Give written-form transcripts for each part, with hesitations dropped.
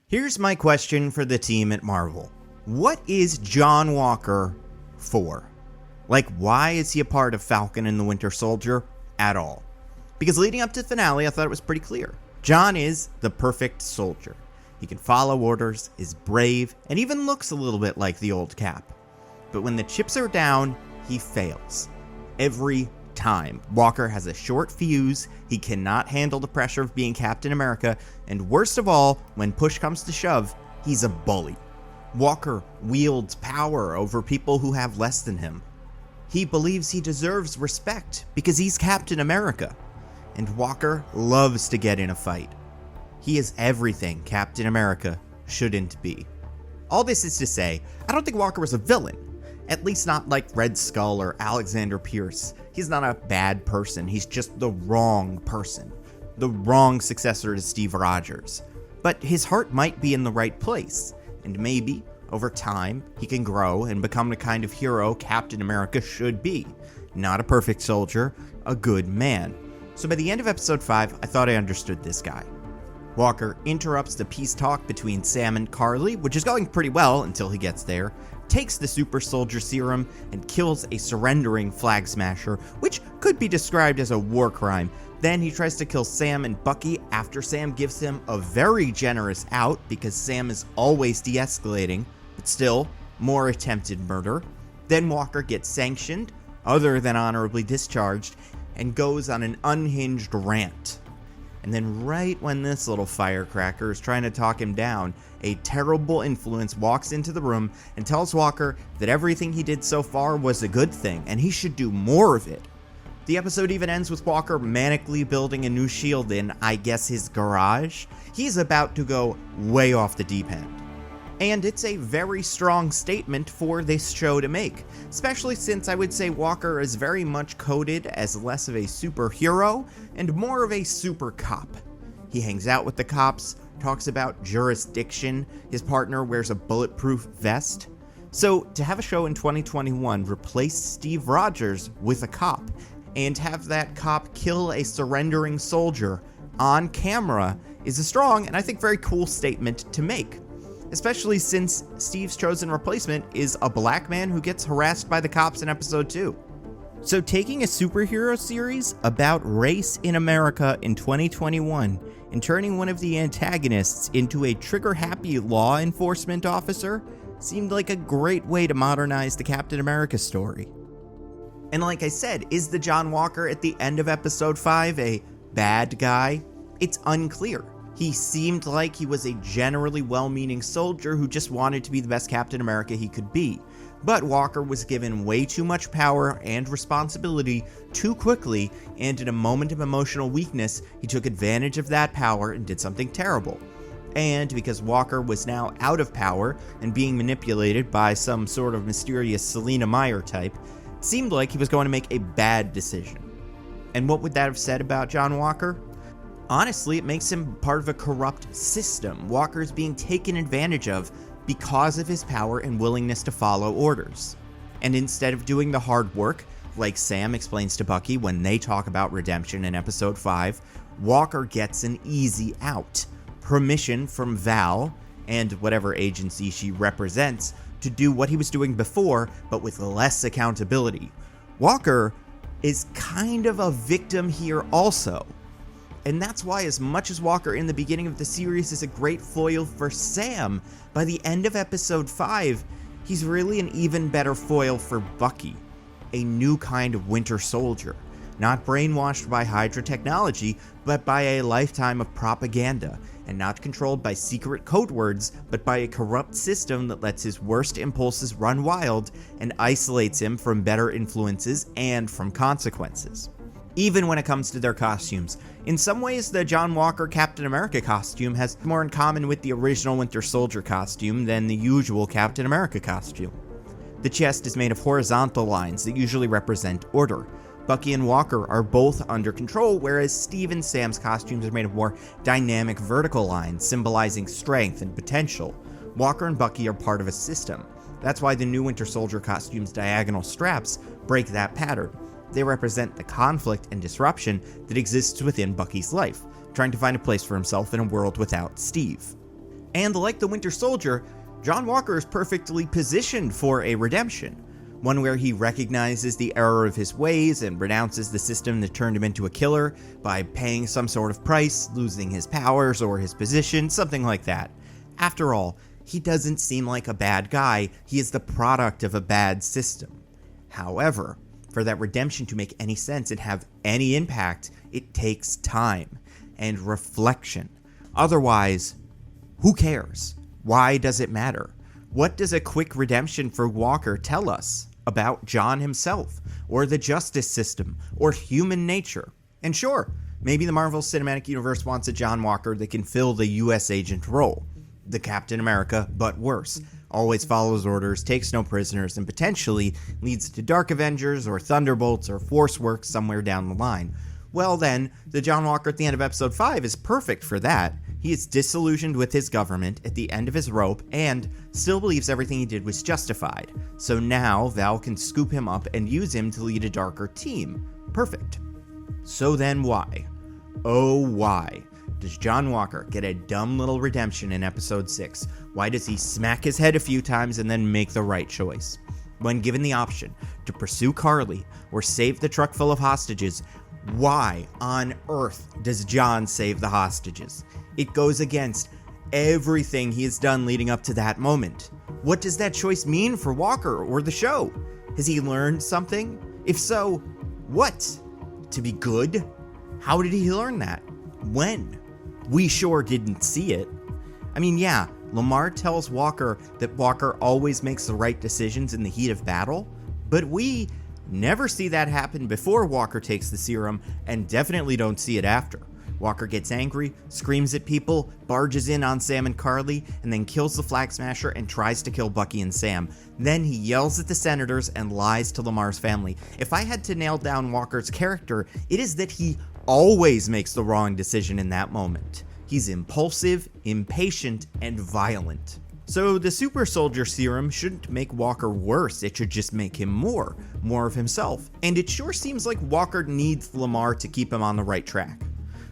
Here's my question for the team at Marvel. What is John Walker for? Like, why is he a part of Falcon and the Winter Soldier at all? Because leading up to the finale, I thought it was pretty clear. John is the perfect soldier. He can follow orders, is brave, and even looks a little bit like the old Cap. But when the chips are down, he fails. Every time. Walker has a short fuse, he cannot handle the pressure of being Captain America, and worst of all, when push comes to shove, he's a bully. Walker wields power over people who have less than him. He believes he deserves respect because he's Captain America, and Walker loves to get in a fight. He is everything Captain America shouldn't be. All this is to say, I don't think Walker was a villain. At least not like Red Skull or Alexander Pierce. He's not a bad person, he's just the wrong person. The wrong successor to Steve Rogers. But his heart might be in the right place, and maybe, over time, he can grow and become the kind of hero Captain America should be. Not a perfect soldier, a good man. So by the end of episode 5, I thought I understood this guy. Walker interrupts the peace talk between Sam and Carly, which is going pretty well until he gets there, takes the super soldier serum, and kills a surrendering flag smasher, which could be described as a war crime. Then he tries to kill Sam and Bucky after Sam gives him a very generous out because Sam is always de-escalating, but still, more attempted murder. Then Walker gets sanctioned, other than honorably discharged, and goes on an unhinged rant. And then right when this little firecracker is trying to talk him down, a terrible influence walks into the room and tells Walker that everything he did so far was a good thing and he should do more of it. The episode even ends with Walker manically building a new shield in, I guess, his garage. He's about to go way off the deep end. And it's a very strong statement for this show to make, especially since I would say Walker is very much coded as less of a superhero and more of a super cop. He hangs out with the cops, talks about jurisdiction, his partner wears a bulletproof vest. So to have a show in 2021 replace Steve Rogers with a cop and have that cop kill a surrendering soldier on camera is a strong and I think very cool statement to make. Especially since Steve's chosen replacement is a black man who gets harassed by the cops in episode 2. So taking a superhero series about race in America in 2021 and turning one of the antagonists into a trigger-happy law enforcement officer seemed like a great way to modernize the Captain America story. And like I said, is the John Walker at the end of episode 5 a bad guy? It's unclear. He seemed like he was a generally well-meaning soldier who just wanted to be the best Captain America he could be. But Walker was given way too much power and responsibility too quickly, and in a moment of emotional weakness, he took advantage of that power and did something terrible. And because Walker was now out of power and being manipulated by some sort of mysterious Selena Meyer type, it seemed like he was going to make a bad decision. And what would that have said about John Walker? Honestly, it makes him part of a corrupt system. Walker's being taken advantage of because of his power and willingness to follow orders. And instead of doing the hard work, like Sam explains to Bucky when they talk about redemption in episode 5, Walker gets an easy out. Permission from Val, and whatever agency she represents, to do what he was doing before, but with less accountability. Walker is kind of a victim here also. And that's why, as much as Walker in the beginning of the series is a great foil for Sam, by the end of episode 5, he's really an even better foil for Bucky. A new kind of Winter Soldier. Not brainwashed by Hydra technology, but by a lifetime of propaganda. And not controlled by secret code words, but by a corrupt system that lets his worst impulses run wild and isolates him from better influences and from consequences. Even when it comes to their costumes. In some ways, the John Walker Captain America costume has more in common with the original Winter Soldier costume than the usual Captain America costume. The chest is made of horizontal lines that usually represent order. Bucky and Walker are both under control, whereas Steve and Sam's costumes are made of more dynamic vertical lines, symbolizing strength and potential. Walker and Bucky are part of a system. That's why the new Winter Soldier costume's diagonal straps break that pattern. They represent the conflict and disruption that exists within Bucky's life, trying to find a place for himself in a world without Steve. And like the Winter Soldier, John Walker is perfectly positioned for a redemption, one where he recognizes the error of his ways and renounces the system that turned him into a killer by paying some sort of price, losing his powers or his position, something like that. After all, he doesn't seem like a bad guy, he is the product of a bad system. However, for that redemption to make any sense and have any impact, it takes time and reflection. Otherwise, who cares? Why does it matter? What does a quick redemption for Walker tell us about John himself, or the justice system, or human nature? And sure, maybe the Marvel Cinematic Universe wants a John Walker that can fill the US agent role. The Captain America, but worse. Always follows orders, takes no prisoners, and potentially leads to Dark Avengers or Thunderbolts or Force Works somewhere down the line. Well then, the John Walker at the end of episode 5 is perfect for that. He is disillusioned with his government at the end of his rope and still believes everything he did was justified. So now Val can scoop him up and use him to lead a darker team. Perfect. So then why? Oh why does John Walker get a dumb little redemption in episode 6? Why does he smack his head a few times and then make the right choice? When given the option to pursue Carly or save the truck full of hostages, why on earth does John save the hostages? It goes against everything he has done leading up to that moment. What does that choice mean for Walker or the show? Has he learned something? If so, what? To be good? How did he learn that? When? We sure didn't see it. I mean, yeah, Lamar tells Walker that Walker always makes the right decisions in the heat of battle, but we never see that happen before Walker takes the serum, and definitely don't see it after. Walker gets angry, screams at people, barges in on Sam and Carly, and then kills the Flag Smasher and tries to kill Bucky and Sam. Then he yells at the senators and lies to Lamar's family. If I had to nail down Walker's character, it is that he always makes the wrong decision in that moment. He's impulsive, impatient, and violent. So the super soldier serum shouldn't make Walker worse, it should just make him more of himself. And it sure seems like Walker needs Lamar to keep him on the right track.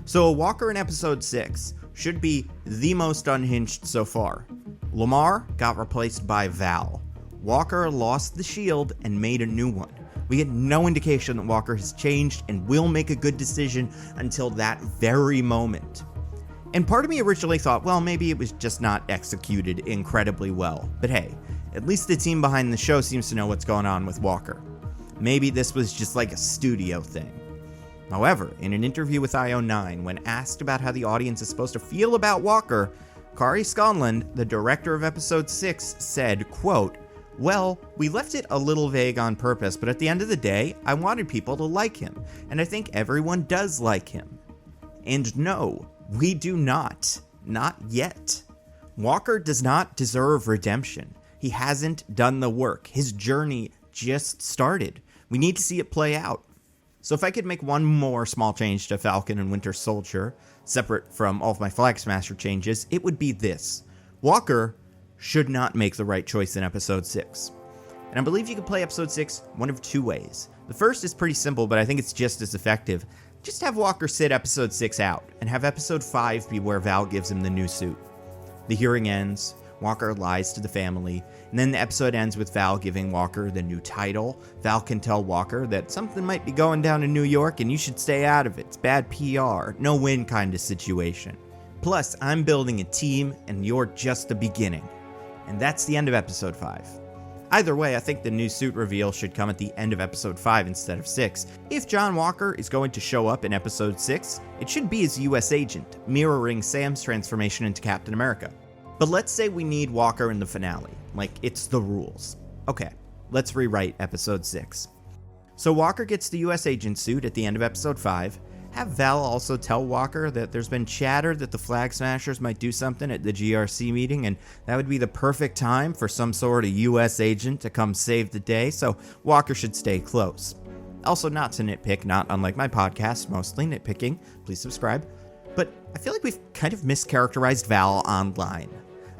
So Walker in episode 6 should be the most unhinged so far. Lamar got replaced by Val. Walker lost the shield and made a new one. We get no indication that Walker has changed and will make a good decision until that very moment. And part of me originally thought, well, maybe it was just not executed incredibly well. But hey, at least the team behind the show seems to know what's going on with Walker. Maybe this was just like a studio thing. However, in an interview with IO9, when asked about how the audience is supposed to feel about Walker, Kari Scanlund, the director of episode 6, said, quote, "Well, we left it a little vague on purpose, but at the end of the day, I wanted people to like him, and I think everyone does like him." And no, we do not. Not yet. Walker does not deserve redemption. He hasn't done the work. His journey just started. We need to see it play out. So if I could make one more small change to Falcon and Winter Soldier, separate from all of my Flag Smasher changes, it would be this. Walker should not make the right choice in episode 6. And I believe you can play episode 6 one of two ways. The first is pretty simple, but I think it's just as effective. Just have Walker sit episode 6 out, and have episode 5 be where Val gives him the new suit. The hearing ends, Walker lies to the family, and then the episode ends with Val giving Walker the new title. Val can tell Walker that something might be going down in New York and you should stay out of it. It's bad PR, no win kind of situation. Plus, I'm building a team and you're just the beginning. And that's the end of episode 5. Either way, I think the new suit reveal should come at the end of episode 5 instead of 6. If John Walker is going to show up in episode 6, it should be as US agent, mirroring Sam's transformation into Captain America. But let's say we need Walker in the finale, like it's the rules. Okay, let's rewrite episode 6. So Walker gets the US agent suit at the end of episode 5. Have Val also tell Walker that there's been chatter that the Flag Smashers might do something at the GRC meeting, and that would be the perfect time for some sort of US agent to come save the day, so Walker should stay close. Also, not to nitpick, not unlike my podcast, mostly nitpicking, please subscribe, but I feel like we've kind of mischaracterized Val online.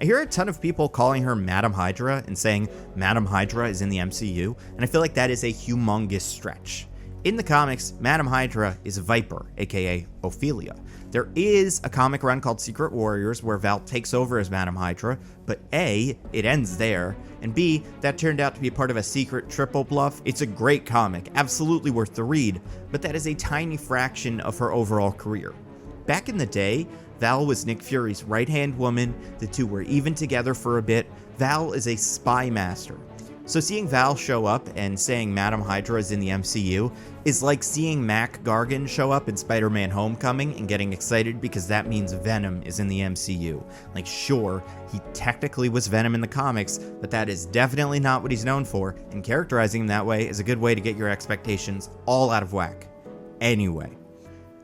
I hear a ton of people calling her Madam Hydra and saying Madam Hydra is in the MCU, and I feel like that is a humongous stretch. In the comics, Madame Hydra is a Viper, aka Ophelia. There is a comic run called Secret Warriors where Val takes over as Madame Hydra, but A, it ends there, and B, that turned out to be part of a secret triple bluff. It's a great comic, absolutely worth the read, but that is a tiny fraction of her overall career. Back in the day, Val was Nick Fury's right-hand woman, the two were even together for a bit. Val is a spy master. So seeing Val show up and saying Madame Hydra is in the MCU is like seeing Mac Gargan show up in Spider-Man Homecoming and getting excited because that means Venom is in the MCU. Like, sure, he technically was Venom in the comics, but that is definitely not what he's known for, and characterizing him that way is a good way to get your expectations all out of whack. Anyway,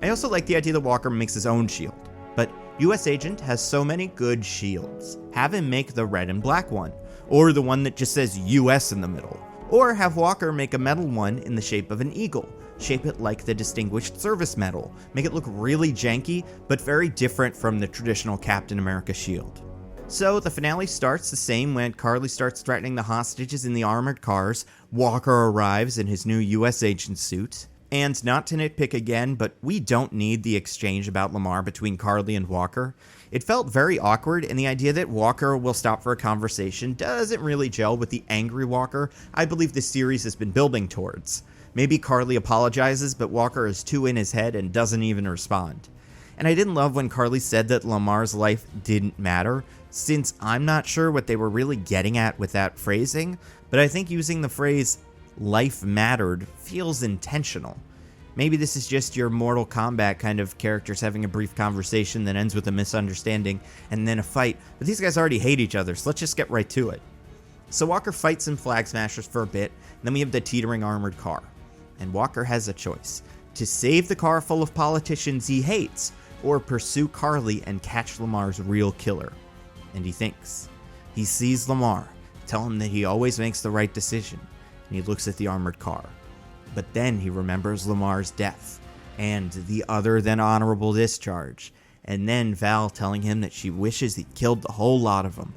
I also like the idea that Walker makes his own shield, but US Agent has so many good shields. Have him make the red and black one, or the one that just says US in the middle, or have Walker make a metal one in the shape of an eagle. Shape it like the Distinguished Service Medal. Make it look really janky, but very different from the traditional Captain America shield. So the finale starts the same when Carly starts threatening the hostages in the armored cars. Walker arrives in his new US Agent suit. And not to nitpick again, but we don't need the exchange about Lamar between Carly and Walker. It felt very awkward, and the idea that Walker will stop for a conversation doesn't really gel with the angry Walker I believe this series has been building towards. Maybe Carly apologizes, but Walker is too in his head and doesn't even respond. And I didn't love when Carly said that Lamar's life didn't matter, since I'm not sure what they were really getting at with that phrasing, but I think using the phrase life mattered feels intentional. Maybe this is just your Mortal Kombat kind of characters having a brief conversation that ends with a misunderstanding and then a fight, but these guys already hate each other, so let's just get right to it. So Walker fights some Flag Smashers for a bit, and then we have the teetering armored car. And Walker has a choice: to save the car full of politicians he hates, or pursue Carly and catch Lamar's real killer. And he thinks. He sees Lamar, tell him that he always makes the right decision, and he looks at the armored car. But then he remembers Lamar's death, and the other than honorable discharge, and then Val telling him that she wishes he killed the whole lot of them.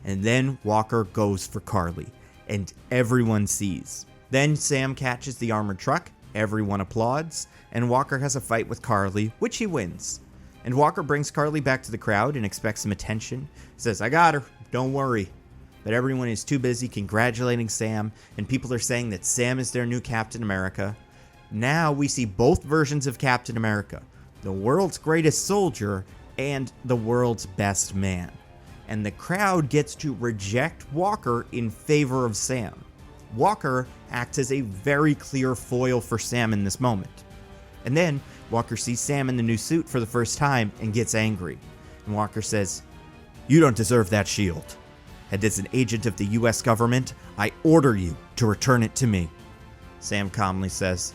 And then Walker goes for Carly, and everyone sees. Then Sam catches the armored truck, everyone applauds, and Walker has a fight with Carly, which he wins. And Walker brings Carly back to the crowd and expects some attention. He says, "I got her, don't worry." But everyone is too busy congratulating Sam, and people are saying that Sam is their new Captain America. Now we see both versions of Captain America, the world's greatest soldier and the world's best man. And the crowd gets to reject Walker in favor of Sam. Walker acts as a very clear foil for Sam in this moment. And then Walker sees Sam in the new suit for the first time and gets angry. And Walker says, "You don't deserve that shield. And as an agent of the US government, I order you to return it to me." Sam calmly says,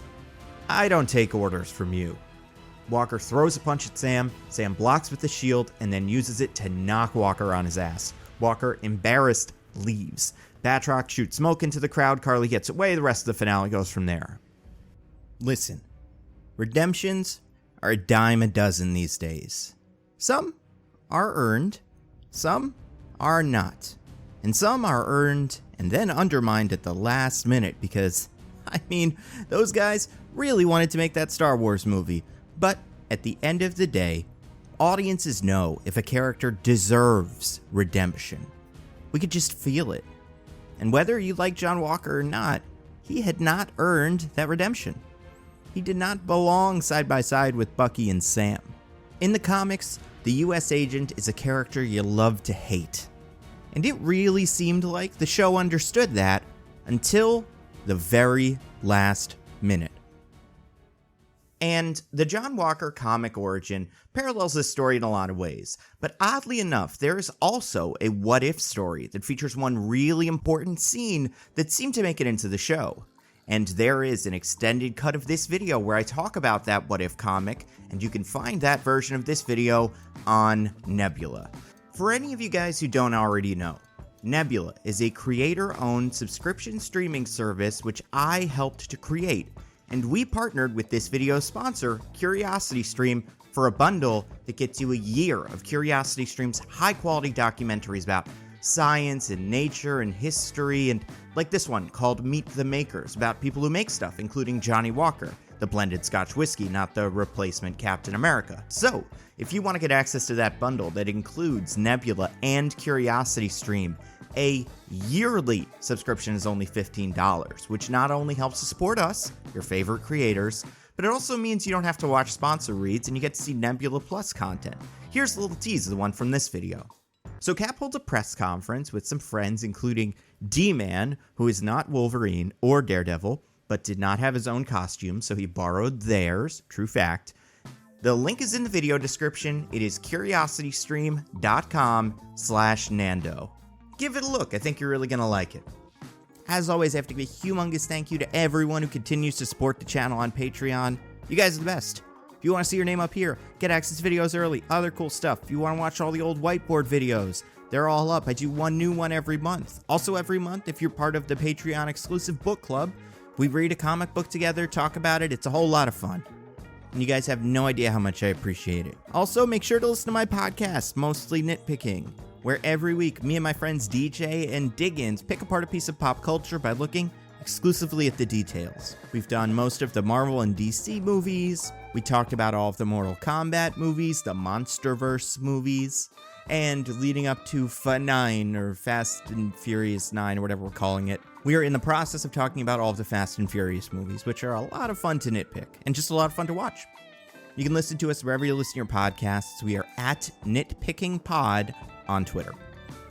"I don't take orders from you." Walker throws a punch at Sam, Sam blocks with the shield, and then uses it to knock Walker on his ass. Walker, embarrassed, leaves. Batroc shoots smoke into the crowd, Carly gets away, the rest of the finale goes from there. Listen, redemptions are a dime a dozen these days. Some are earned, some are not. And some are earned and then undermined at the last minute because, those guys really wanted to make that Star Wars movie. But at the end of the day, audiences know if a character deserves redemption. We could just feel it. And whether you like John Walker or not, he had not earned that redemption. He did not belong side by side with Bucky and Sam. In the comics, the US Agent is a character you love to hate. And it really seemed like the show understood that until the very last minute. And the John Walker comic origin parallels this story in a lot of ways, but oddly enough, there is also a what-if story that features one really important scene that seemed to make it into the show. And there is an extended cut of this video where I talk about that what-if comic, and you can find that version of this video on Nebula. For any of you guys who don't already know, Nebula is a creator-owned subscription streaming service which I helped to create, and we partnered with this video's sponsor, CuriosityStream, for a bundle that gets you a year of CuriosityStream's high-quality documentaries about science and nature and history, and like this one called Meet the Makers, about people who make stuff, including Johnny Walker, the blended Scotch whiskey, not the replacement Captain America. So, if you want to get access to that bundle that includes Nebula and CuriosityStream, a yearly subscription is only $15, which not only helps to support us, your favorite creators, but it also means you don't have to watch sponsor reads and you get to see Nebula Plus content. Here's a little tease of the one from this video. So Cap holds a press conference with some friends, including D-Man, who is not Wolverine or Daredevil, but did not have his own costume, so he borrowed theirs. True fact. The link is in the video description. It is curiositystream.com/Nando. Give it a look. I think you're really going to like it. As always, I have to give a humongous thank you to everyone who continues to support the channel on Patreon. You guys are the best. If you want to see your name up here, get access to videos early, other cool stuff. If you want to watch all the old whiteboard videos, they're all up. I do one new one every month. Also every month, if you're part of the Patreon exclusive book club, we read a comic book together, talk about it. It's a whole lot of fun. And you guys have no idea how much I appreciate it. Also, make sure to listen to my podcast, Mostly Nitpicking, where every week me and my friends DJ and Diggins pick apart a piece of pop culture by looking exclusively at the details. We've done most of the Marvel and DC movies. We talked about all of the Mortal Kombat movies, the Monsterverse movies, and leading up to F9 or Fast and Furious 9 or whatever we're calling it. We are in the process of talking about all of the Fast and Furious movies, which are a lot of fun to nitpick and just a lot of fun to watch. You can listen to us wherever you listen to your podcasts. We are at NitPickingPod on Twitter.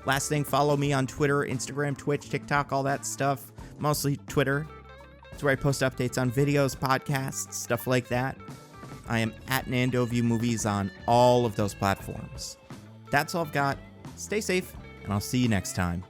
Last thing, follow me on Twitter, Instagram, Twitch, TikTok, all that stuff. Mostly Twitter. It's where I post updates on videos, podcasts, stuff like that. I am at NandoViewMovies on all of those platforms. That's all I've got. Stay safe, and I'll see you next time.